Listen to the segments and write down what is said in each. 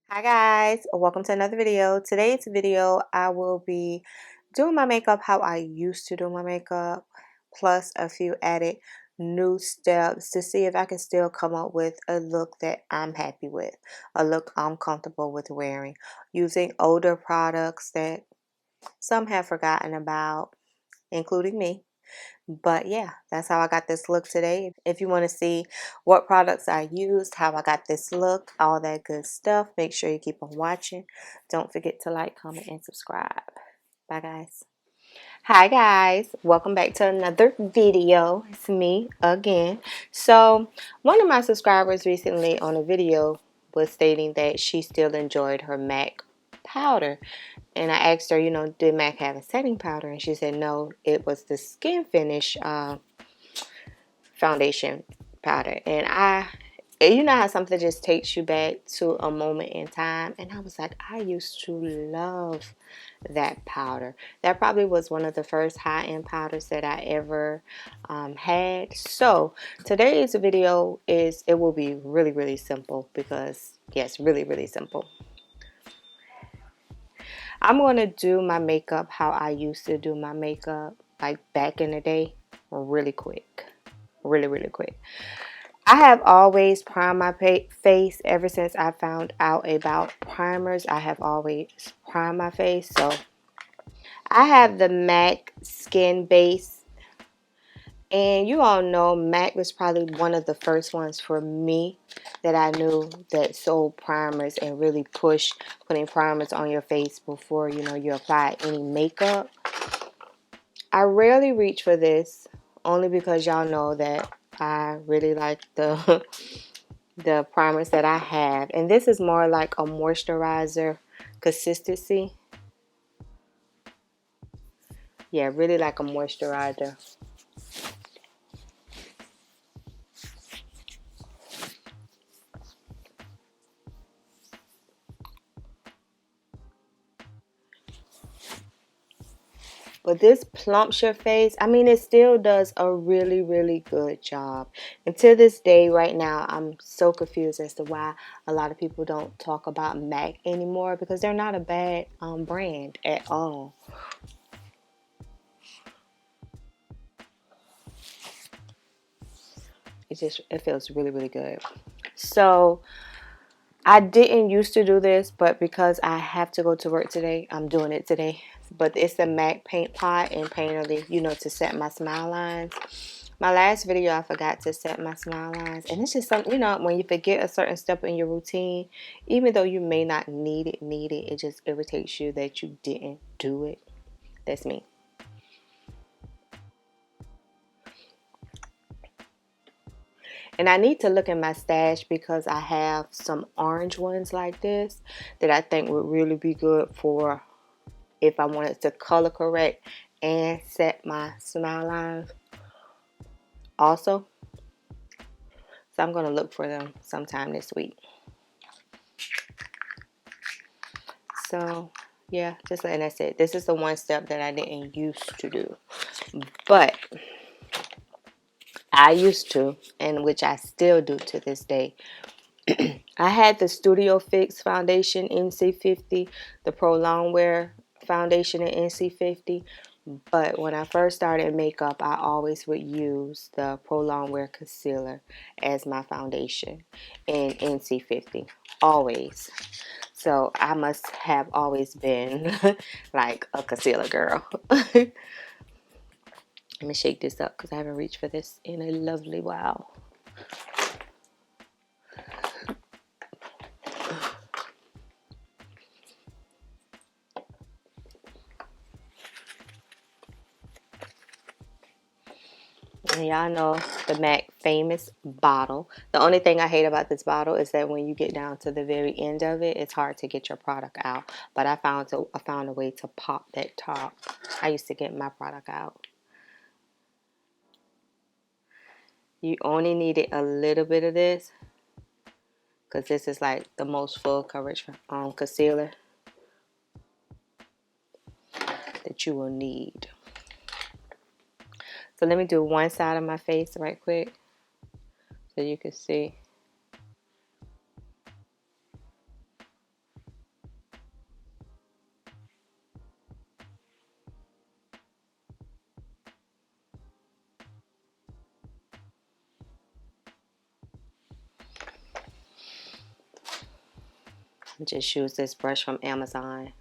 Hi guys, welcome to another video. Today's video I will be doing my makeup how I used to do my makeup, plus a few added new steps to see if I can still come up with a look that I'm happy with, a look I'm comfortable with wearing, using older products that some have forgotten about, including me. But yeah, that's how I got this look today. If you want to see what products I used, how I got this look, all that good stuff, make sure you keep on watching. Don't forget to like, comment, and subscribe. Bye guys. Hi guys, welcome back to another video. It's me again. So one of my subscribers recently on a video was stating that she still enjoyed her MAC powder. And I asked her, did MAC have a setting powder? And she said no, it was the Skin Finish foundation powder. And you know how something just takes you back to a moment in time? And I was like, I used to love that powder. That probably was one of the first high-end powders that I ever had. So today's video it will be really, really simple because, yes, really, really simple. I'm going to do my makeup how I used to do my makeup, like back in the day, really quick. Really, really quick. I have always primed my face ever since I found out about primers. I have always primed my face. So I have the MAC Skin Base. And you all know MAC was probably one of the first ones for me that I knew that sold primers and really push putting primers on your face before you apply any makeup. I rarely reach for this only because y'all know that I really like the the primers that I have, and this is more like a moisturizer consistency. Yeah, really like a moisturizer. But this plumps your face. I mean, it still does a really, really good job. And to this day, right now, I'm so confused as to why a lot of people don't talk about MAC anymore, because they're not a bad brand at all. It feels really, really good. So I didn't used to do this, but because I have to go to work today, I'm doing it today. But it's a MAC paint pot and painterly, to set my smile lines. My last video, I forgot to set my smile lines. And it's just something, when you forget a certain step in your routine, even though you may not need it, it just irritates you that you didn't do it. That's me. And I need to look in my stash because I have some orange ones like this that I think would really be good for if I wanted to color correct and set my smile lines also. So I'm going to look for them sometime this week. So yeah, just like I said, this is the one step that I didn't used to do. But I used to, and which I still do to this day. I had the Studio Fx Foundation NC50, the Pro Longwear Foundation in NC50. But when I first started makeup, I always would use the Pro Longwear Concealer as my foundation in NC50. Always. So I must have always been like a concealer girl. Let me shake this up because I haven't reached for this in a lovely while. And y'all know the MAC famous bottle. The only thing I hate about this bottle is that when you get down to the very end of it, it's hard to get your product out. But I found a way to pop that top. I used to get my product out. You only needed a little bit of this because this is like the most full coverage concealer that you will need. So let me do one side of my face right quick so you can see. Just use this brush from Amazon.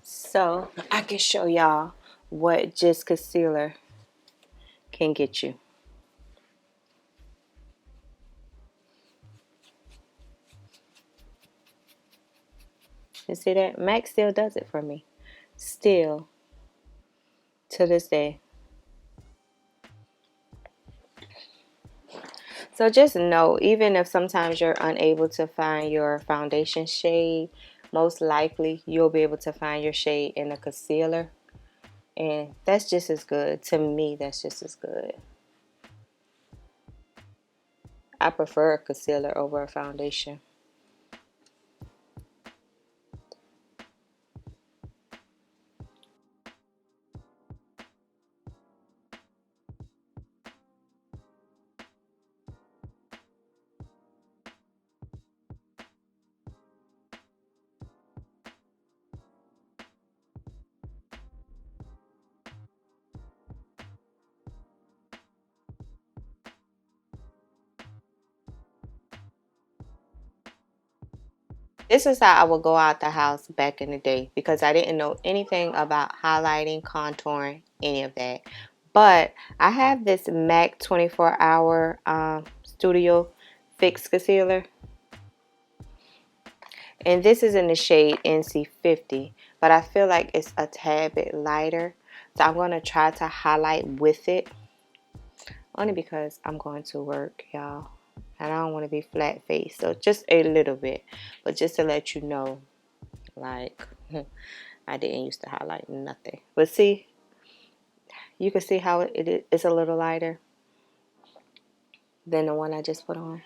So I can show y'all what just concealer can get you. You see that? MAC still does it for me. Still, to this day. So just know, even if sometimes you're unable to find your foundation shade, most likely you'll be able to find your shade in a concealer. And that's just as good. To me, that's just as good. I prefer a concealer over a foundation. This is how I would go out the house back in the day because I didn't know anything about highlighting, contouring, any of that. But I have this MAC 24-hour Studio Fix Concealer. And this is in the shade NC50. But I feel like it's a tad bit lighter. So I'm going to try to highlight with it. Only because I'm going to work, y'all. And I don't want to be flat faced. So just a little bit. But just to let you know, like, I didn't used to highlight nothing. But see, you can see how it's a little lighter than the one I just put on.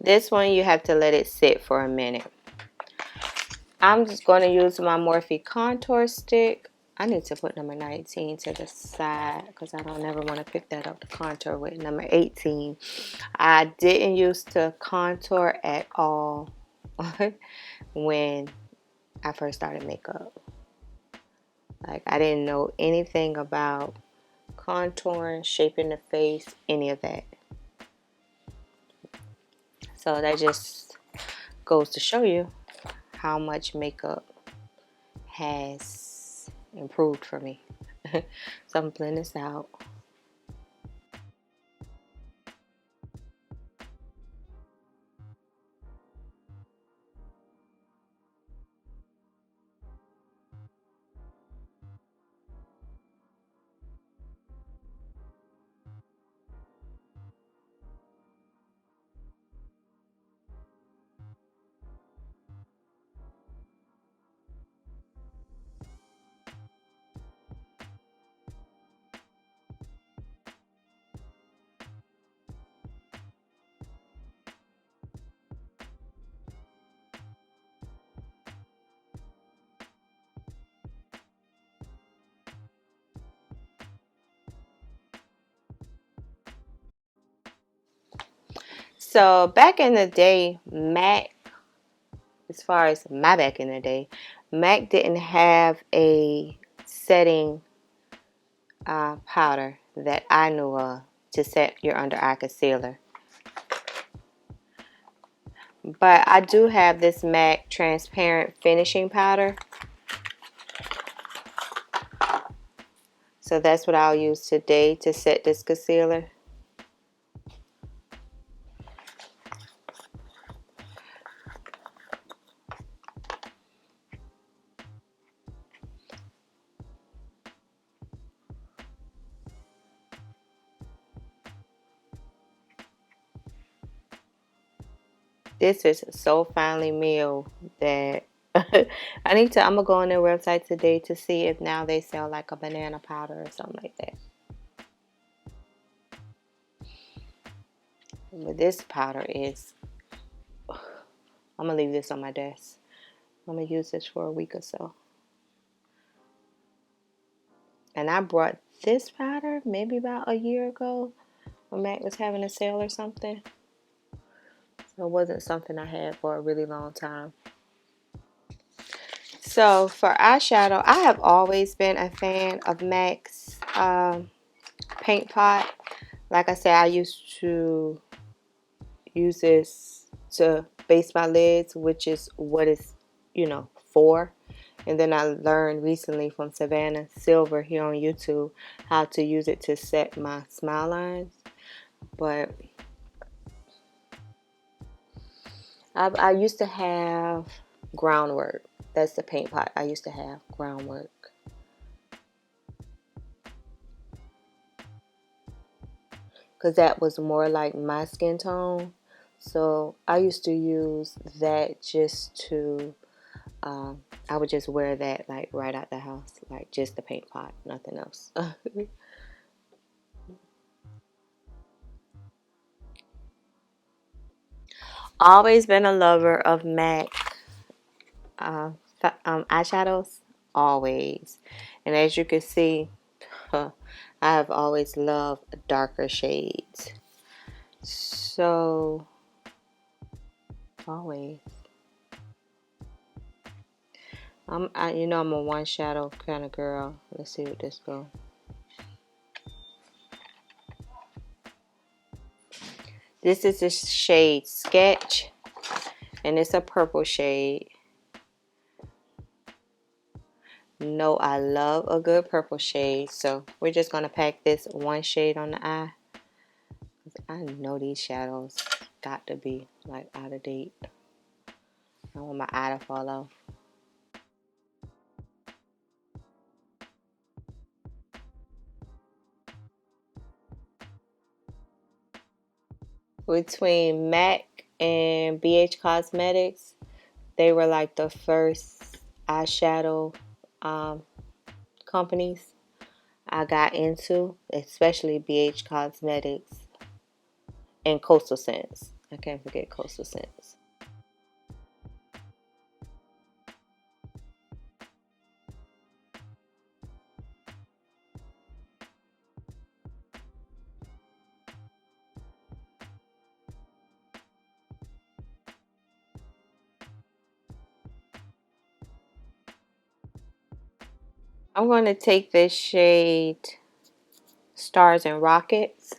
This one you have to let it sit for a minute. I'm just going to use my Morphe contour stick. I need to put number 19 to the side because I don't ever want to pick that up to contour with. Number 18. I didn't used to contour at all when I first started makeup. Like, I didn't know anything about contouring, shaping the face, any of that. So that just goes to show you how much makeup has improved for me. So I'm blending this out. So back in the day, MAC, as far as my back in the day, MAC didn't have a setting powder that I knew of to set your under eye concealer. But I do have this MAC transparent finishing powder. So that's what I'll use today to set this concealer. This is so finely milled that I'm gonna go on their website today to see if now they sell like a banana powder or something like that. But this powder is, I'm gonna leave this on my desk. I'm going to use this for a week or so. And I brought this powder maybe about a year ago when MAC was having a sale or something. So it wasn't something I had for a really long time. So for eyeshadow, I have always been a fan of MAC's paint pot. Like I said, I used to use this to base my lids, which is what it's, you know, for. And then I learned recently from Savannah Silver here on YouTube how to use it to set my smile lines. But I used to have Groundwork. That's the paint pot I used to have, Groundwork. Because that was more like my skin tone. So I used to use that just to, I would just wear that like right out the house. Like just the paint pot, nothing else. Always been a lover of MAC eyeshadows. Always. And as you can see, I have always loved darker shades. So, always. You know I'm a one shadow kind of girl. Let's see what this goes. This is the shade Sketch, and it's a purple shade. No, I love a good purple shade, so we're just gonna pack this one shade on the eye. I know these shadows got to be like out of date. I don't want my eye to fall off. Between MAC and BH Cosmetics, they were like the first eyeshadow companies I got into, especially BH Cosmetics and Coastal Scents. I can't forget Coastal Scents. I'm going to take this shade Stars and Rockets.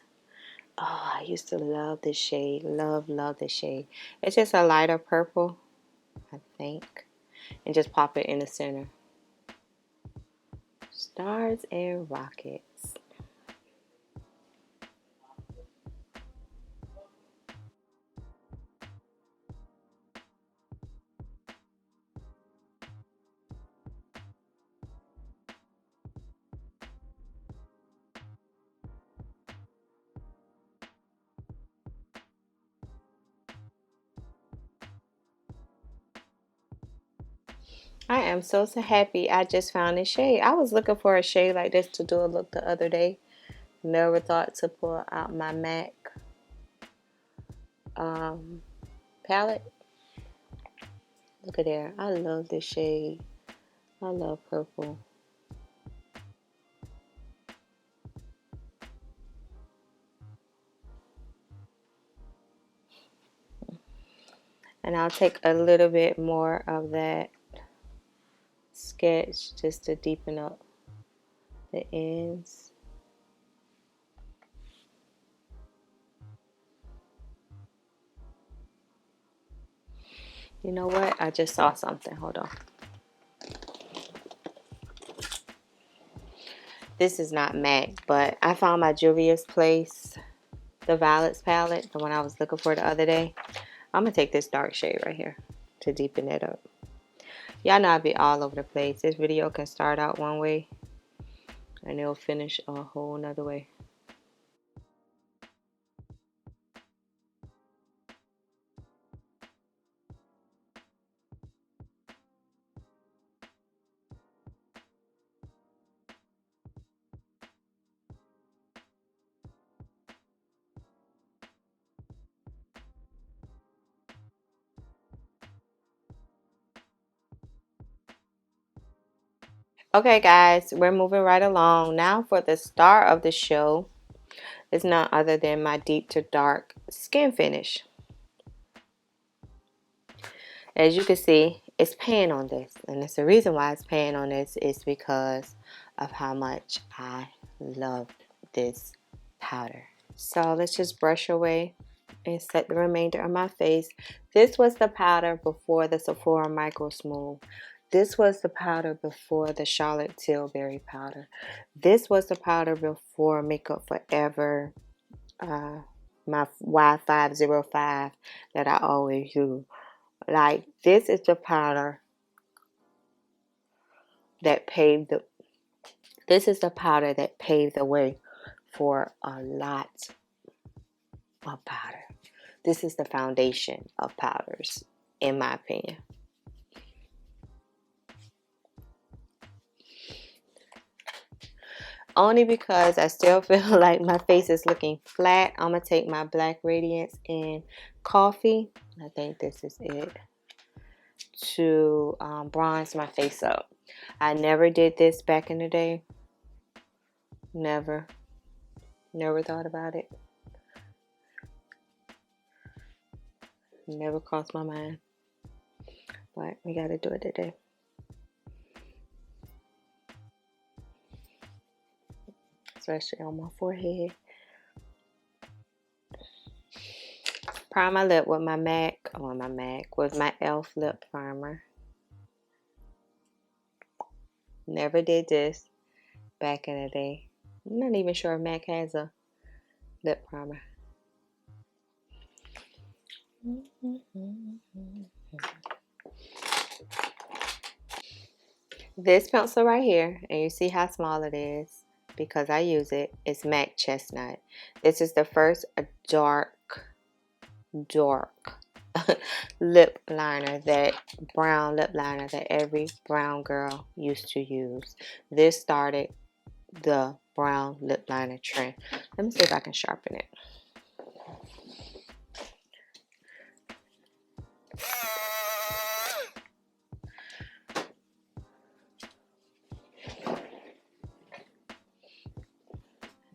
Oh, I used to love this shade. Love this shade. It's just a lighter purple, I think. And just pop it in the center. Stars and Rockets. I am so happy I just found this shade. I was looking for a shade like this to do a look the other day. Never thought to pull out my MAC palette. Look at there. I love this shade. I love purple. And I'll take a little bit more of that Sketch just to deepen up the ends. You know what? I just saw something. Hold on. This is not MAC, but I found my Juvia'splace, the Violets palette, the one I was looking for the other day. I'm going to take this dark shade right here to deepen it up. Y'all know I be all over the place. This video can start out one way and it'll finish a whole nother way. Okay guys, we're moving right along. Now for the star of the show is none other than my deep to dark skin finish. As you can see, it's paying on this, and it's the reason why it's paying on this is because of how much I love this powder. So let's just brush away and set the remainder of my face. This was the powder before the Sephora Micro Smooth. This was the powder before the Charlotte Tilbury powder. This was the powder before Makeup Forever, my Y505 that I always use. Like, this is the powder that paved the way for a lot of powder. This is the foundation of powders, in my opinion. Only because I still feel like my face is looking flat. I'm going to take my Black Radiance in Coffee. I think this is it. To bronze my face up. I never did this back in the day. Never thought about it. Never crossed my mind. But we got to do it today. Especially on my forehead. Prime my lip with my MAC, with my e.l.f. lip primer. Never did this back in the day. I'm not even sure if MAC has a lip primer. This pencil right here, and you see how small it is because I use it, is MAC Chestnut. This is the first dark lip liner, that brown lip liner that every brown girl used to use. This started the brown lip liner trend. Let me see if I can sharpen it.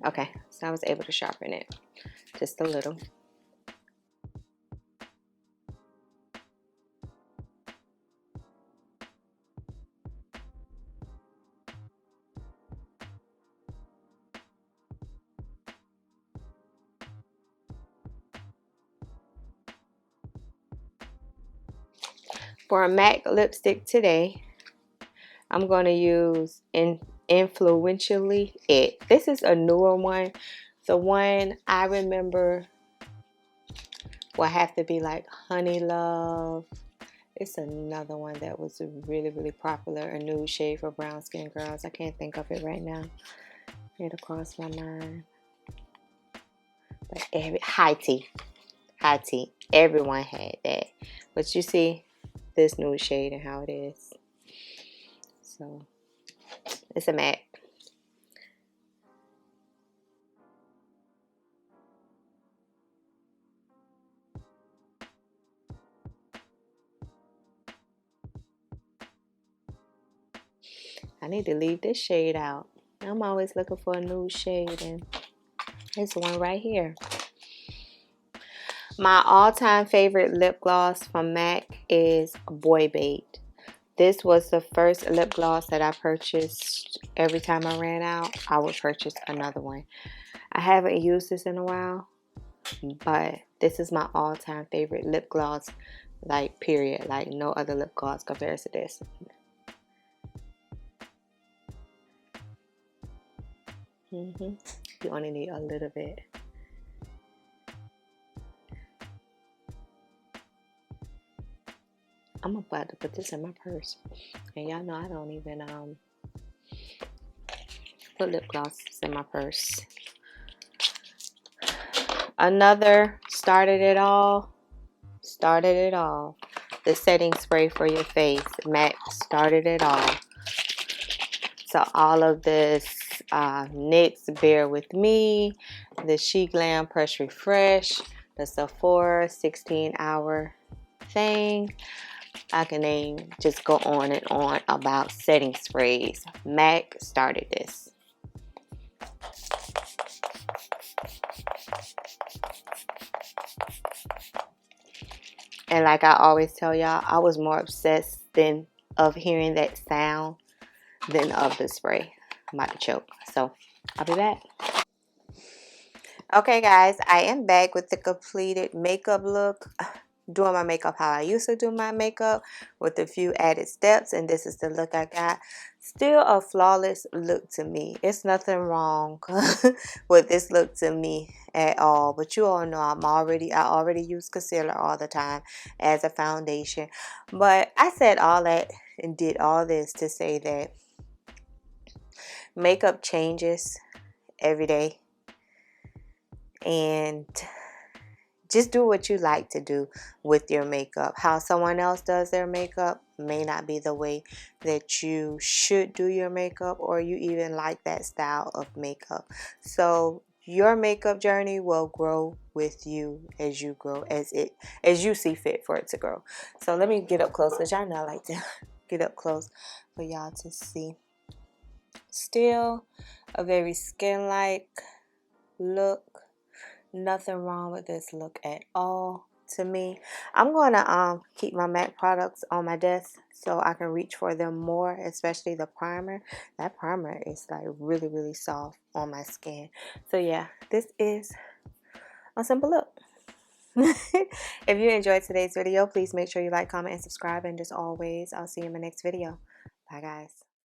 Okay, so I was able to sharpen it just a little. For a MAC lipstick today, I'm going to use Influentially It. This is a newer one. The one I remember will have to be like Honey Love. It's another one that was really, really popular, a nude shade for brown skin girls. I can't think of it right now. It'll cross my mind. But high tea, everyone had that. But you see this nude shade and how it is. So it's a matte. I need to leave this shade out. I'm always looking for a nude shade, and this one right here. My all-time favorite lip gloss from MAC is Boy Bait. This was the first lip gloss that I purchased. Every time I ran out, I would purchase another one. I haven't used this in a while, but this is my all-time favorite lip gloss, like, period. Like, no other lip gloss compares to this. You only need a little bit. I'm about to put this in my purse, and y'all know I don't even put lip glosses in my purse. Another started it all. The setting spray for your face. MAC started it all. So all of this NYX Bear With Me, the She Glam Press Refresh, the Sephora 16-hour thing, I can just go on and on about setting sprays. MAC started this. And like I always tell y'all, I was more obsessed of hearing that sound than of the spray. I'm about to choke. So I'll be back. Okay guys, I am back with the completed makeup look. Doing my makeup how I used to do my makeup with a few added steps, and this is the look I got. Still a flawless look to me. It's nothing wrong with this look to me at all, but you all know I already use concealer all the time as a foundation. But I said all that and did all this to say that makeup changes every day, and just do what you like to do with your makeup. How someone else does their makeup may not be the way that you should do your makeup, or you even like that style of makeup. So your makeup journey will grow with you as you grow, as you see fit for it to grow. So let me get up close, because y'all know I like to get up close for y'all to see. Still a very skin-like look. Nothing wrong with this look at all to me. I'm going to keep my MAC products on my desk so I can reach for them more, especially the primer. That primer is like really, really soft on my skin. So yeah, this is a simple look. If you enjoyed today's video, please make sure you like, comment, and subscribe. And as always, I'll see you in my next video. Bye guys.